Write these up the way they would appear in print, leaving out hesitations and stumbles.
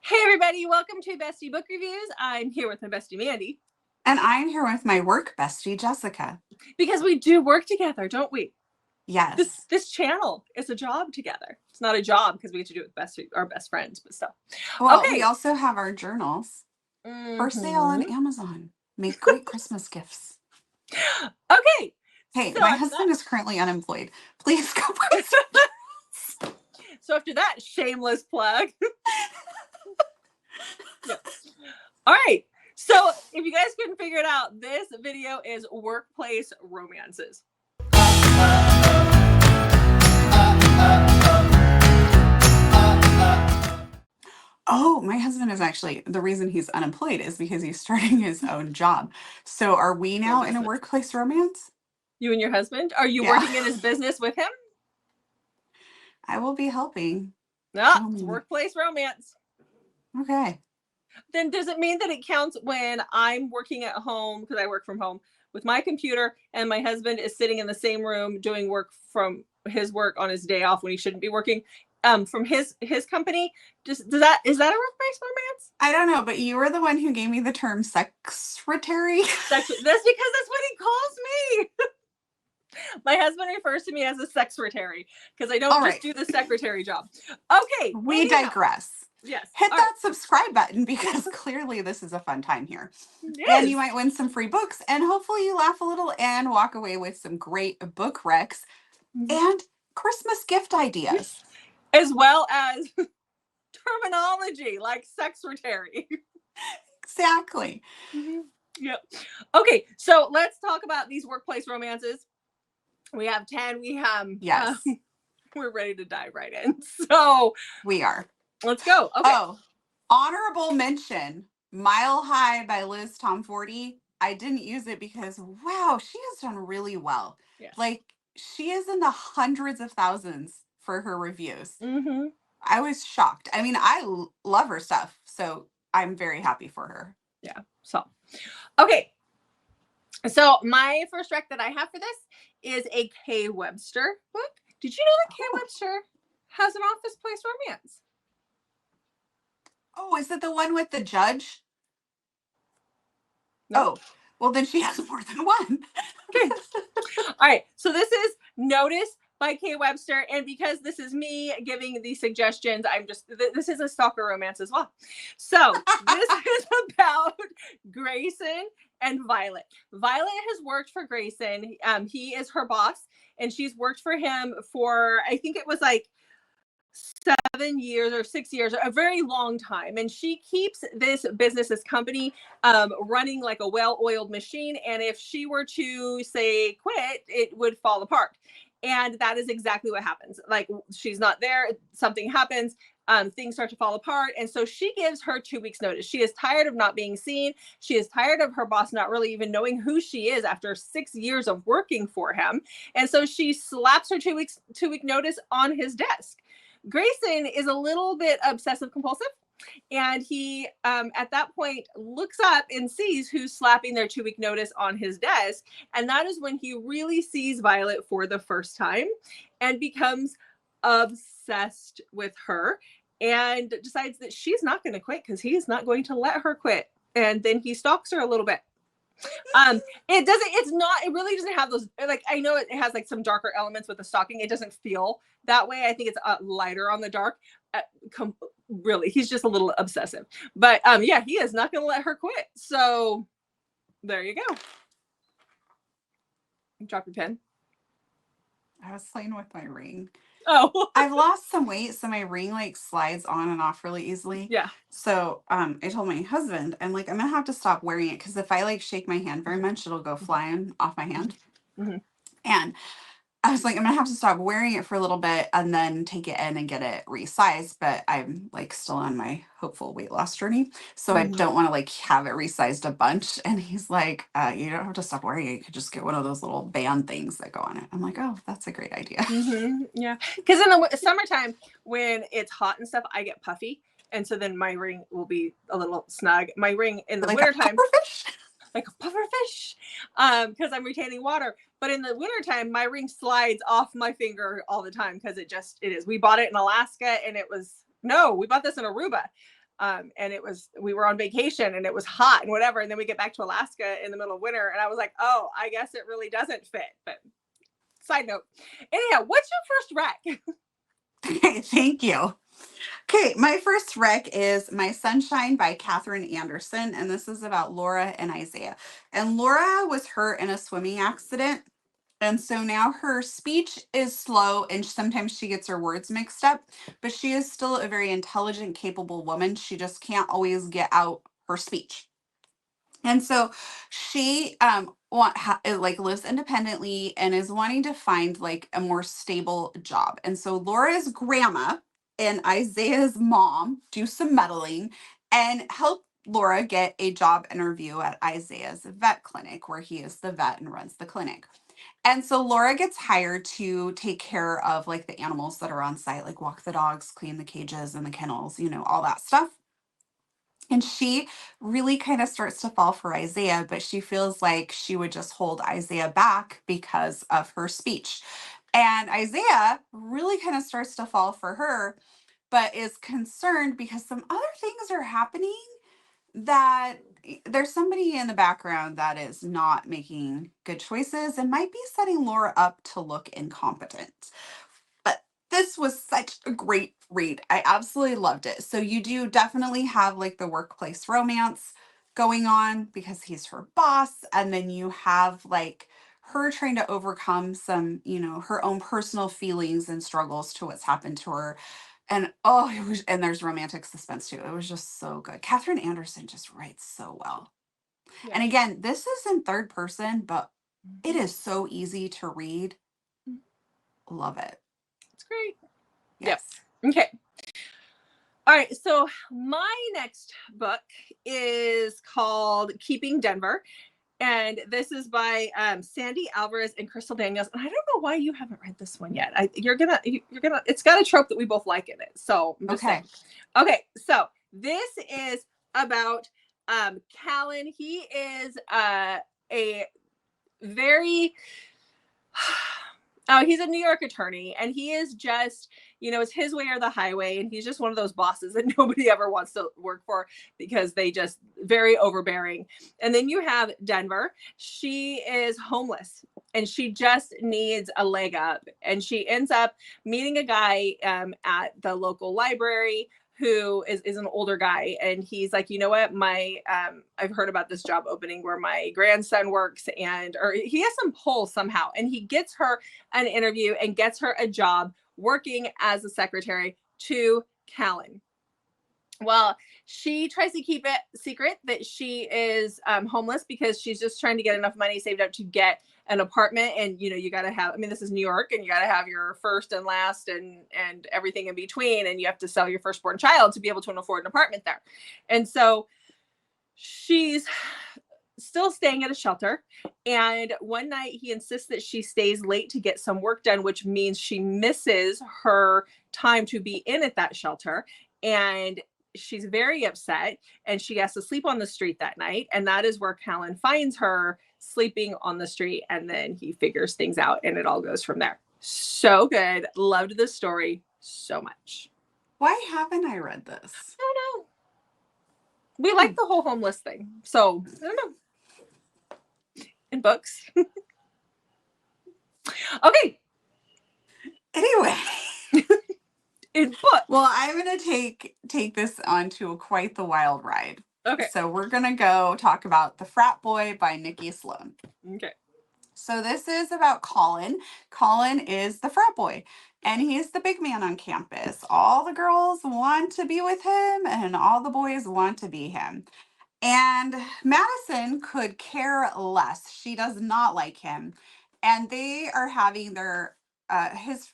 Hey everybody, welcome to Bestie Book Reviews. I'm here with my bestie Mandy. And I'm here with my work bestie, Jessica. Because we do work together, don't we? Yes. This channel is a job together. It's not a job because we get to do it with our best friends, but still. Well, okay. We also have our journals for sale on Amazon. Make great Christmas gifts. Okay. Hey, so my husband is currently unemployed. Please go buy some. So after that shameless plug. Yeah. All right. So if you guys couldn't figure it out, this video is workplace romances. Oh, my husband is actually, the reason he's unemployed is because he's starting his own job. So are we now in a workplace romance? You and your husband? Are you working in his business with him? I will be helping. No, it's workplace romance. Okay. Then does it mean that it counts when I'm working at home, because I work from home, with my computer, and my husband is sitting in the same room doing work from his work on his day off when he shouldn't be working from his company? Is that a workplace romance? I don't know, but you were the one who gave me the term secretary. That's because that's what he calls me. My husband refers to me as a secretary because I don't just do the secretary job. Okay. We digress. Yes. Hit that subscribe button because clearly this is a fun time here. And you might win some free books and hopefully you laugh a little and walk away with some great book recs and Christmas gift ideas. As well as terminology like secretary. Exactly. Yep. Okay, so let's talk about these workplace romances. We have 10. We have we're ready to dive right in. So we are. Let's go. Okay. Oh, honorable mention, Mile High by Liz Tomforty. I didn't use it because, wow, she has done really well. Yes. Like, she is in the hundreds of thousands for her reviews. Mm-hmm. I was shocked. I mean, I love her stuff, so I'm very happy for her. Yeah. So, okay. So my first rec that I have for this is a K. Webster book. Did you know that K. Webster has an office place romance? Oh, is it the one with the judge? No. Oh, well, then she has more than one. Okay. All right. So this is Notice by K. Webster. And because this is me giving these suggestions, this is a stalker romance as well. So this is about Grayson and Violet. Violet has worked for Grayson. He is her boss, and she's worked for him for, I think it was like 7 years or 6 years, a very long time. And she keeps this company running like a well-oiled machine. And if she were to say quit, it would fall apart. And that is exactly what happens. Like, she's not there, something happens, things start to fall apart. And so she gives her 2 weeks notice. She is tired of not being seen. She is tired of her boss not really even knowing who she is after 6 years of working for him. And so she slaps her 2 week notice on his desk. Grayson is a little bit obsessive compulsive, and he at that point looks up and sees who's slapping their 2 week notice on his desk. And that is when he really sees Violet for the first time and becomes obsessed with her and decides that she's not going to quit because he is not going to let her quit. And then he stalks her a little bit. It really doesn't have those, like, I know it has like some darker elements with the stalking. It doesn't feel that way. I think it's lighter on the dark. Really, he's just a little obsessive. But yeah, he is not going to let her quit. So there you go. Drop your pen. I was playing with my ring. Oh. I've lost some weight, so my ring like slides on and off really easily. Yeah. So I told my husband, I'm like, I'm gonna have to stop wearing it because if I like shake my hand very much, it'll go flying off my hand. Mm-hmm. And I was like, I'm gonna have to stop wearing it for a little bit and then take it in and get it resized. But I'm like still on my hopeful weight loss journey, so I don't want to like have it resized a bunch. And he's like, you don't have to stop wearing it. You could just get one of those little band things that go on it. I'm like, oh, that's a great idea. Yeah, because in the summertime when it's hot and stuff, I get puffy, and so then my ring will be a little snug. My ring in the wintertime, like a pufferfish, because I'm retaining water. But in the wintertime, my ring slides off my finger all the time because it is. We bought it in Alaska, and we bought this in Aruba. And we were on vacation and it was hot and whatever. And then we get back to Alaska in the middle of winter. And I was like, oh, I guess it really doesn't fit. But side note. Anyhow, what's your first rec? Okay, thank you. Okay, my first rec is My Sunshine by Katherine Anderson, and this is about Laura and Isaiah. And Laura was hurt in a swimming accident, and so now her speech is slow, and sometimes she gets her words mixed up, but she is still a very intelligent, capable woman. She just can't always get out her speech. And so she like lives independently and is wanting to find like a more stable job. And so Laura's grandma and Isaiah's mom do some meddling and help Laura get a job interview at Isaiah's vet clinic, where he is the vet and runs the clinic. And so Laura gets hired to take care of like the animals that are on site, like walk the dogs, clean the cages and the kennels, all that stuff. And she really kind of starts to fall for Isaiah, but she feels like she would just hold Isaiah back because of her speech. And Isaiah really kind of starts to fall for her, but is concerned because some other things are happening, that there's somebody in the background that is not making good choices and might be setting Laura up to look incompetent. But this was such a great read. I absolutely loved it. So you do definitely have like the workplace romance going on because he's her boss. And then you have like her trying to overcome some, her own personal feelings and struggles to what's happened to her. And and there's romantic suspense too. It was just so good. Katherine Anderson just writes so well. Yeah. And again, this is in third person, but it is so easy to read. Love it. It's great. Yes. Yep. Okay. All right. So my next book is called Keeping Denver. And this is by Sandy Alvarez and Crystal Daniels. And I don't know why you haven't read this one yet. It's got a trope that we both like in it. So I'm just saying. Okay. So this is about Callan. He is a very he's a New York attorney, and he is just, it's his way or the highway. And he's just one of those bosses that nobody ever wants to work for because they just very overbearing. And then you have Denver. She is homeless and she just needs a leg up. And she ends up meeting a guy at the local library who is an older guy. And he's like, you know what, I've heard about this job opening where my grandson works, or he has some pull somehow. And he gets her an interview and gets her a job working as a secretary to Callan. Well, she tries to keep it secret that she is homeless because she's just trying to get enough money saved up to get an apartment. And, you got to have, this is New York, and you got to have your first and last and everything in between. And you have to sell your firstborn child to be able to afford an apartment there. And so she's still staying at a shelter. And one night he insists that she stays late to get some work done, which means she misses her time to be in at that shelter. And she's very upset, and she has to sleep on the street that night. And that is where Callan finds her sleeping on the street. And then he figures things out, and it all goes from there. So good. Loved the story so much. Why haven't I read this? I don't know. We like the whole homeless thing. So I don't know. In books. Okay. Anyway. In books. Well, I'm going to take this onto quite the wild ride. Okay. So we're going to go talk about The Frat Boy by Nikki Sloane. Okay. So this is about Colin. Colin is the frat boy, and he's the big man on campus. All the girls want to be with him, and all the boys want to be him. And Madison could care less. She does not like him. And they are having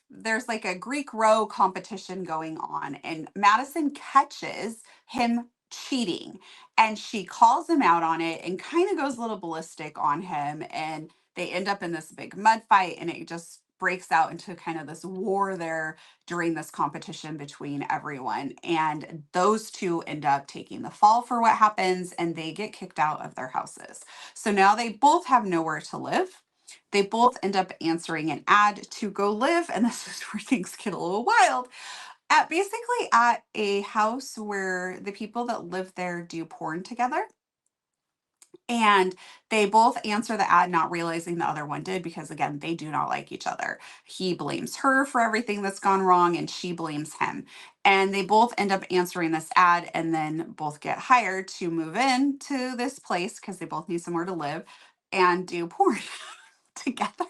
there's like a Greek row competition going on, and Madison catches him cheating, and she calls him out on it and kind of goes a little ballistic on him, and they end up in this big mud fight, and it just breaks out into kind of this war there during this competition between everyone. And those two end up taking the fall for what happens, and they get kicked out of their houses. So now they both have nowhere to live. They both end up answering an ad to go live, and this is where things get a little wild. basically at a house where the people that live there do porn together. And they both answer the ad not realizing the other one did because, again, they do not like each other. He blames her for everything that's gone wrong, and she blames him. And they both end up answering this ad and then both get hired to move in to this place because they both need somewhere to live and do porn together.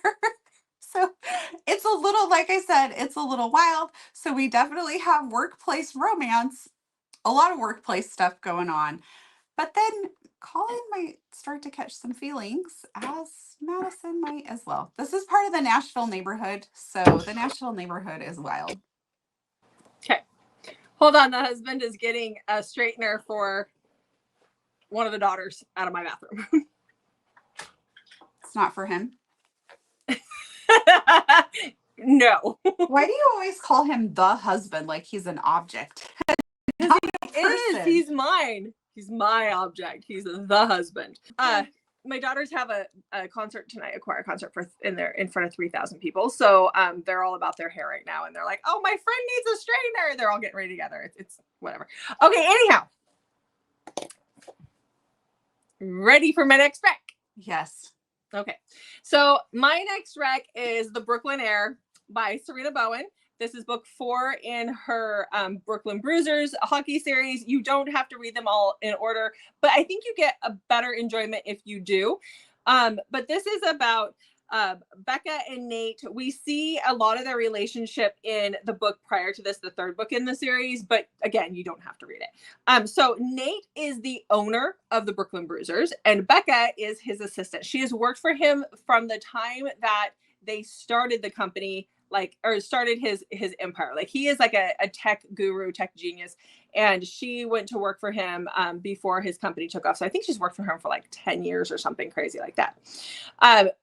So it's a little, like I said, it's a little wild. So we definitely have workplace romance, a lot of workplace stuff going on. But then Colin might start to catch some feelings, as Madison might as well. This is part of the Nashville neighborhood, so the Nashville neighborhood is wild. Okay. Hold on. The husband is getting a straightener for one of the daughters out of my bathroom. It's not for him. No. Why do you always call him the husband like he's an object? Because he is. He's mine. He's my object. He's the husband. My daughters have a concert tonight, a choir concert in front of 3,000 people. So they're all about their hair right now, and they're like, "Oh, my friend needs a straightener." They're all getting ready together. It's whatever. Okay. Anyhow, ready for my next rec? Yes. Okay. So my next rec is the Brooklynaire by Sarina Bowen. This is book 4 in her Brooklyn Bruisers hockey series. You don't have to read them all in order, but I think you get a better enjoyment if you do. But this is about Becca and Nate. We see a lot of their relationship in the book prior to this, the 3rd book in the series, but again, you don't have to read it. So Nate is the owner of the Brooklyn Bruisers, and Becca is his assistant. She has worked for him from the time that they started the company, or started his empire. Like, he is like a tech guru, tech genius. And she went to work for him before his company took off. So I think she's worked for him for like 10 years or something crazy like that.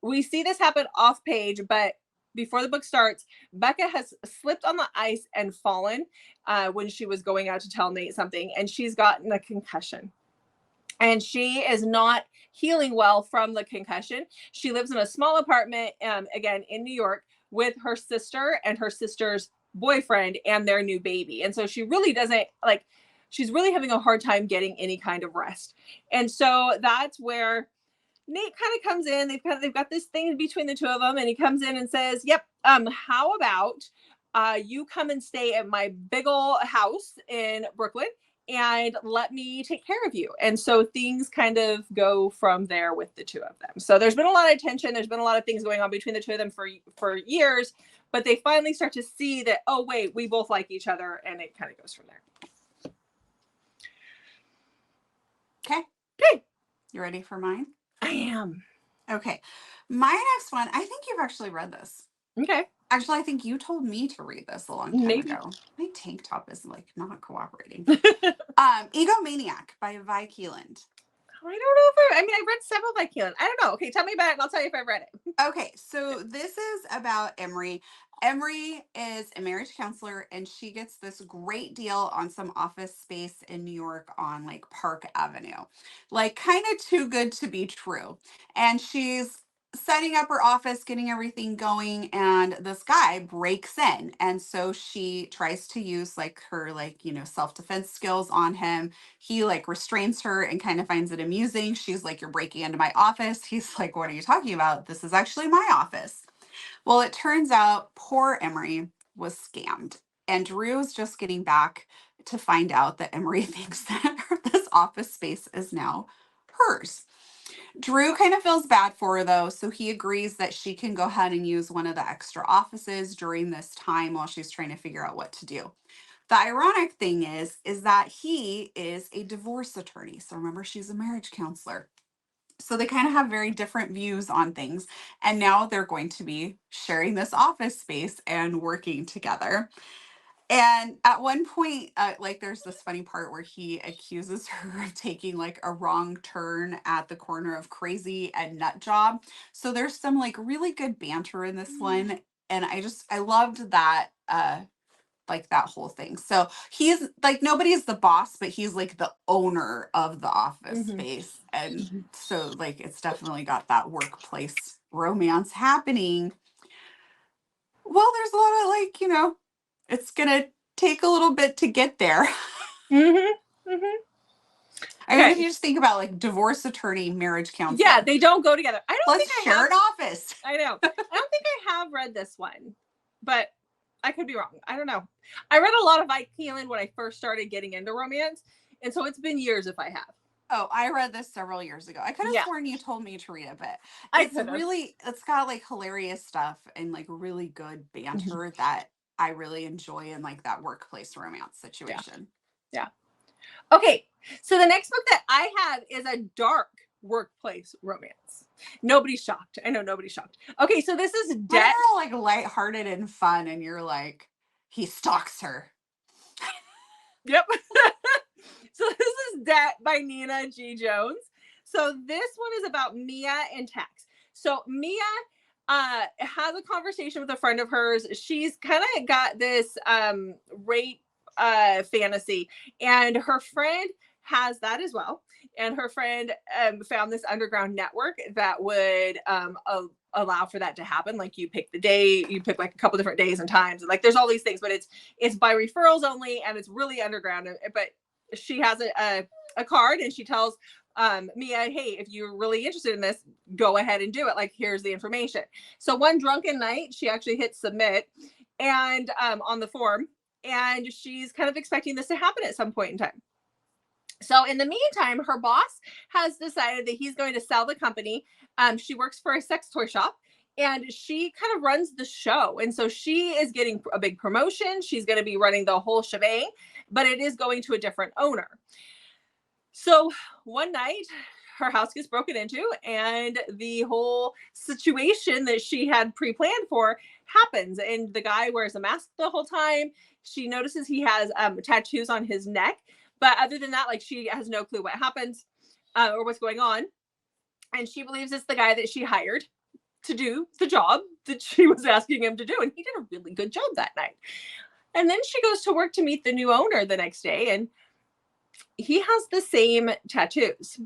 We see this happen off page, but before the book starts, Becca has slipped on the ice and fallen when she was going out to tell Nate something, and she's gotten a concussion. And she is not healing well from the concussion. She lives in a small apartment, again, in New York, with her sister and her sister's boyfriend and their new baby. And so she really doesn't, she's really having a hard time getting any kind of rest. And so that's where Nate kind of comes in. They've got this thing between the two of them, and he comes in and says, "Yep, how about you come and stay at my big ol' house in Brooklyn and let me take care of you." And so things kind of go from there with the two of them. So there's been a lot of tension. There's been a lot of things going on between the two of them for years, but they finally start to see that, oh, wait, we both like each other, and it kind of goes from there. Okay. You ready for mine? I am. Okay. My next one, I think you've actually read this. Okay. Actually, I think you told me to read this a long time ago. My tank top is not cooperating. Egomaniac by Vi Keeland. I don't know if I read several by Keeland. I don't know. Okay, tell me about it and I'll tell you if I've read it. Okay, so this is about Emery. Emery is a marriage counselor, and she gets this great deal on some office space in New York on Park Avenue. Kind of too good to be true. And she's setting up her office, getting everything going, and this guy breaks in. And so she tries to use her self-defense skills on him. He restrains her and kind of finds it amusing. She's like, "You're breaking into my office." He's like, "What are you talking about? This is actually my office." Well, it turns out poor Emery was scammed, and Drew is just getting back to find out that Emery thinks that this office space is now hers. Drew kind of feels bad for her, though, so he agrees that she can go ahead and use one of the extra offices during this time while she's trying to figure out what to do. The ironic thing is that he is a divorce attorney. So remember, she's a marriage counselor. So they kind of have very different views on things. And now they're going to be sharing this office space and working together. And at one point, there's this funny part where he accuses her of taking a wrong turn at the corner of Crazy and Nut Job. So there's some really good banter in this one. And I loved that, that whole thing. So he's nobody's the boss, but he's the owner of the office space. And so it's definitely got that workplace romance happening. Well, there's a lot of it's gonna take a little bit to get there. Mm-hmm. Mm-hmm. I mean, if you just think about like divorce attorney, marriage counselor. Yeah, they don't go together. I don't think Let's I share have an office. I know. I don't think I have read this one, but I could be wrong. I don't know. I read a lot of Vi Keeland when I first started getting into romance, and so it's been years if I have. Oh, I read this several years ago. I could have sworn you told me to read it, but it's got like hilarious stuff and like really good banter that I really enjoy in like that workplace romance situation. Yeah. Okay, so the next book that I have is a dark workplace romance. Nobody's shocked. I know nobody's shocked. Okay, so this is Debt. Like lighthearted and fun, and you're like, he stalks her. Yep. So this is Debt by Nina G. Jones. So this one is about Mia and Tex. So Mia has a conversation with a friend of hers. She's kind of got this rape fantasy, and her friend has that as well. And her friend found this underground network that would allow for that to happen. Like you pick the day, you pick like a couple different days and times, and like there's all these things, but it's by referrals only, and it's really underground. But she has a card, and she tells Mia, hey, if you're really interested in this, go ahead and do it. Like, here's the information. So one drunken night, she actually hits submit and on the form, and she's kind of expecting this to happen at some point in time. So in the meantime, her boss has decided that he's going to sell the company. She works for a sex toy shop, and she kind of runs the show. And so she is getting a big promotion. She's going to be running the whole shebang, but it is going to a different owner. So one night, her house gets broken into, and the whole situation that she had pre-planned for happens. And the guy wears a mask the whole time. She notices he has tattoos on his neck. But other than that, like, she has no clue what happens or what's going on. And she believes it's the guy that she hired to do the job that she was asking him to do. And he did a really good job that night. And then she goes to work to meet the new owner the next day, and he has the same tattoos.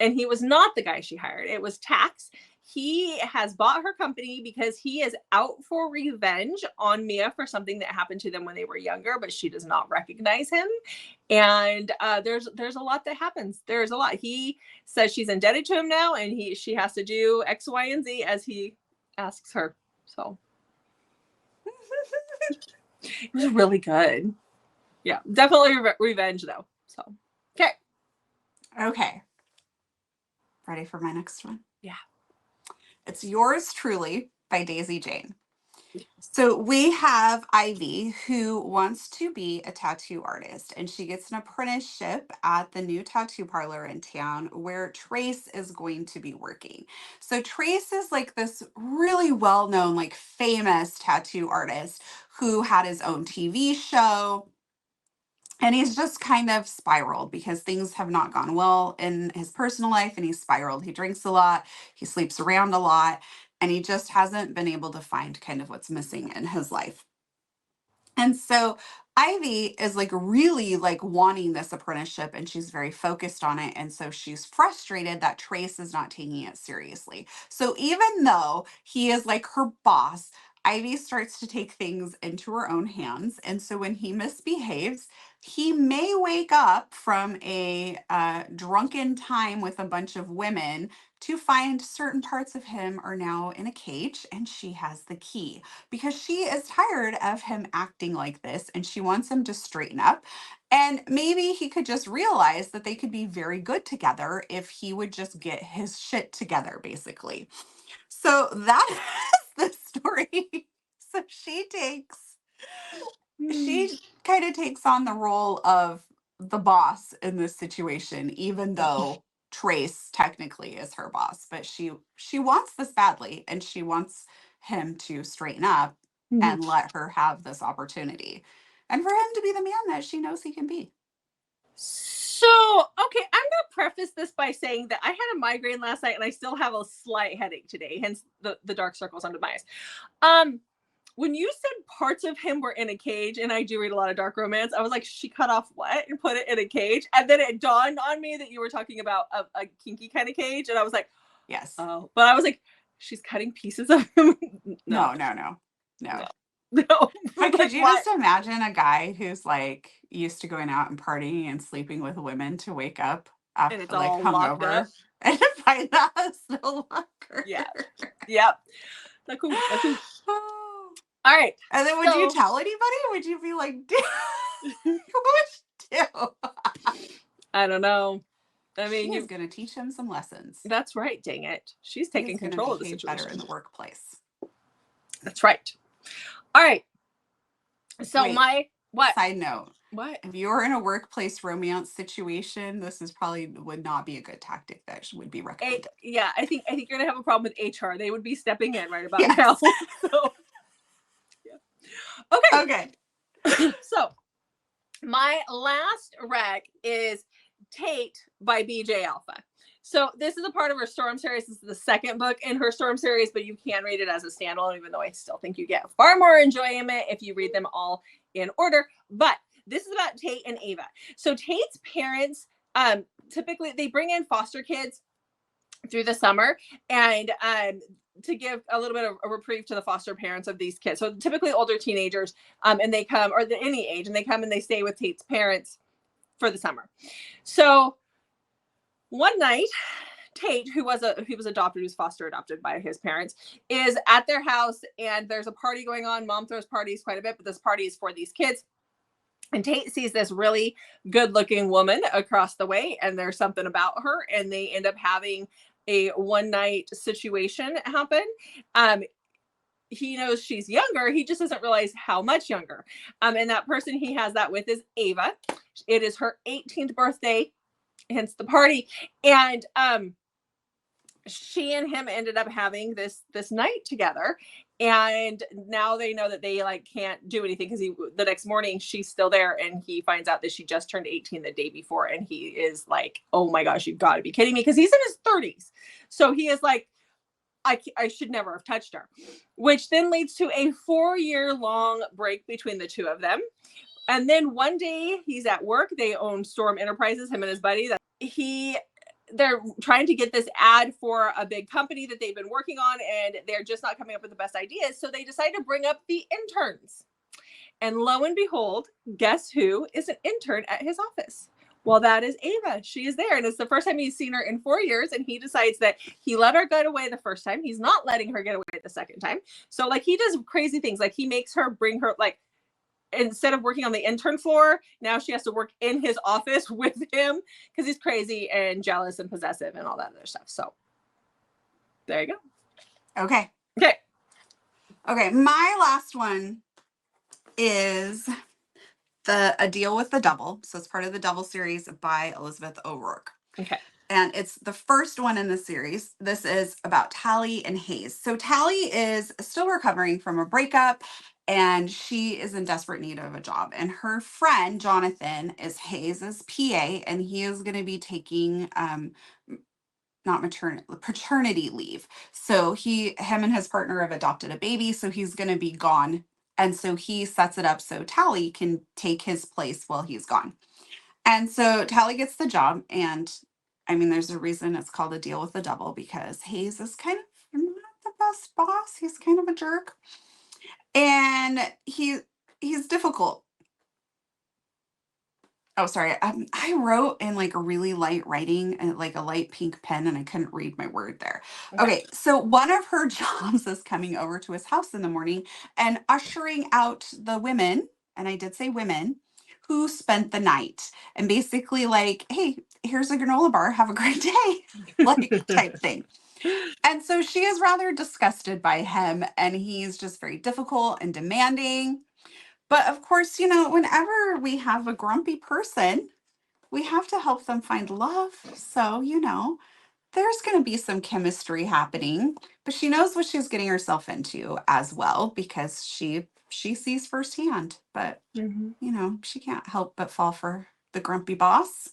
And he was not the guy she hired. It was Tax. He has bought her company because he is out for revenge on Mia for something that happened to them when they were younger, but she does not recognize him. And there's a lot that happens. There's a lot. He says she's indebted to him now, and she has to do X, Y, and Z as he asks her. So it was really good. Yeah, definitely revenge though. So okay. Ready for my next one? Yeah. It's Yours Truly by Daisy Jane. So we have Ivy, who wants to be a tattoo artist, and she gets an apprenticeship at the new tattoo parlor in town where Trace is going to be working. So Trace is like this really well-known, like famous tattoo artist who had his own TV show. And he's just kind of spiraled because things have not gone well in his personal life, and he's spiraled. He drinks a lot, he sleeps around a lot, and he just hasn't been able to find kind of what's missing in his life. And so Ivy is like really like wanting this apprenticeship, and she's very focused on it. And so she's frustrated that Trace is not taking it seriously. So even though he is like her boss, Ivy starts to take things into her own hands. And so when he misbehaves, he may wake up from a drunken time with a bunch of women to find certain parts of him are now in a cage, and she has the key because she is tired of him acting like this, and she wants him to straighten up. And maybe he could just realize that they could be very good together if he would just get his shit together, basically. So that is the story. So she kind of takes on the role of the boss in this situation, even though Trace technically is her boss. But she wants this badly, and she wants him to straighten up and let her have this opportunity, and for him to be the man that she knows he can be. So, okay, I'm going to preface this by saying that I had a migraine last night, and I still have a slight headache today, hence the dark circles under my eyes. When you said parts of him were in a cage, and I do read a lot of dark romance, I was like, she cut off what and put it in a cage? And then it dawned on me that you were talking about a kinky kind of cage, and I was like, yes. Oh, but I was like, she's cutting pieces of him. No. No, But could like you what? just imagine a guy who's like used to going out and partying and sleeping with women to wake up And it's after like all locked up. hungover and to find that house no longer? Yeah. Yep. Like who? Like who? Oh. All right. And then would you tell anybody? Would you be like, what would you do? I don't know. I She mean, is going to teach him some lessons. that's right. Dang it. She's He taking is going to control of the behave situation. better in the workplace. That's right. All right. So Wait, what? Side note. What? If you're in a workplace romance situation, this is probably would not be a good tactic that would be recommended. Yeah, I think you're gonna have a problem with HR. They would be stepping in right about Yes. now. So yeah. Okay. Okay. So my last rec is Tate by BJ Alpha. So this is a part of her Storm series. This is the second book in her Storm series, but you can read it as a standalone, even though I still think you get far more enjoyment if you read them all in order. But this is about Tate and Ava. So Tate's parents, typically they bring in foster kids through the summer and to give a little bit of a reprieve to the foster parents of these kids. So typically older teenagers, and they come, or any age, and they come and they stay with Tate's parents for the summer. So one night, Tate, who was adopted, who's foster adopted by his parents, is at their house and there's a party going on. Mom throws parties quite a bit, but this party is for these kids. And Tate sees this really good looking woman across the way, and there's something about her, and they end up having a one night situation happen. He knows she's younger. He just doesn't realize how much younger. And that person he has that with is Ava. It is her 18th birthday, hence the party. And she and him ended up having this night together, and now they know that they like can't do anything because the next morning she's still there, and he finds out that she just turned 18 the day before, and he is like, oh my gosh, you've got to be kidding me, because he's in his 30s. So he is like, I should never have touched her, which then leads to a 4-year long break between the two of them. And then one day he's at work. They own Storm Enterprises, him and his buddy. They're trying to get this ad for a big company that they've been working on, and they're just not coming up with the best ideas. So they decide to bring up the interns. And lo and behold, guess who is an intern at his office? Well, that is Ava. She is there. And it's the first time he's seen her in 4 years. And he decides that he let her get away the first time. He's not letting her get away the second time. So like he does crazy things. Like he makes her bring her, like, instead of working on the intern floor, now she has to work in his office with him because he's crazy and jealous and possessive and all that other stuff. So there you go. Okay. My last one is A Deal with the Devil. So it's part of the Devil series by Elizabeth O'Rourke. Okay. And it's the first one in the series. This is about Tally and Hayes. So Tally is still recovering from a breakup, and she is in desperate need of a job. And her friend, Jonathan, is Hayes's PA, and he is going to be taking paternity leave. So him and his partner have adopted a baby, so he's going to be gone. And so he sets it up so Tally can take his place while he's gone. And so Tally gets the job, and I mean, there's a reason it's called A Deal with the Devil, because Hayes is kind of not the best boss. He's kind of a jerk, and he's difficult. Oh, sorry. I wrote in like a really light writing and like a light pink pen, and I couldn't read my word there. Okay, so one of her jobs is coming over to his house in the morning and ushering out the women, and I did say women, who spent the night, and basically like, hey, here's a granola bar, have a great day, like type thing. And so she is rather disgusted by him, and he's just very difficult and demanding. But of course, whenever we have a grumpy person, we have to help them find love. So, there's going to be some chemistry happening, but she knows what she's getting herself into as well, because she sees firsthand. But, she can't help but fall for the grumpy boss.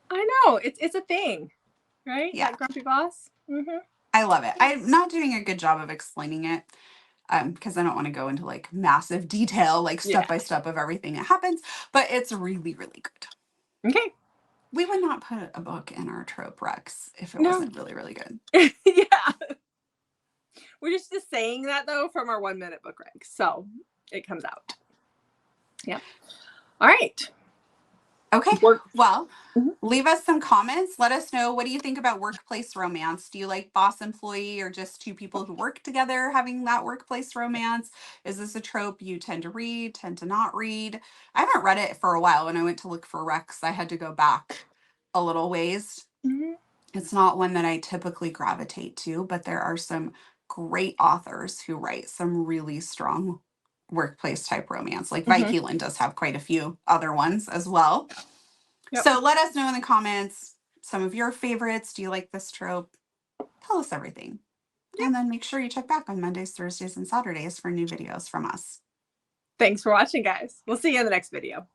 I know. It's a thing, right? Yeah. That grumpy boss. Mm-hmm. I love it. I'm not doing a good job of explaining it, because I don't want to go into like massive detail, like step by step of everything that happens, but it's really, really good. Okay. We would not put a book in our trope Rex if it wasn't really, really good. Yeah. We're just saying that though from our 1 minute book rank. So it comes out. Yep. All right. Okay. Well, Mhm. leave us some comments. Let us know, what do you think about workplace romance? Do you like boss employee or just two people who work together having that workplace romance? Is this a trope you tend to read, tend to not read? I haven't read it for a while. When I went to look for recs, I had to go back a little ways. Mhm. It's not one that I typically gravitate to, but there are some great authors who write some really strong workplace type romance. Like Vi Mhm. Keeland does have quite a few other ones as well. Yep. So let us know in the comments some of your favorites. Do you like this trope? Tell us everything. Yep. And then make sure you check back on Mondays, Thursdays, and Saturdays for new videos from us. Thanks for watching, guys. We'll see you in the next video.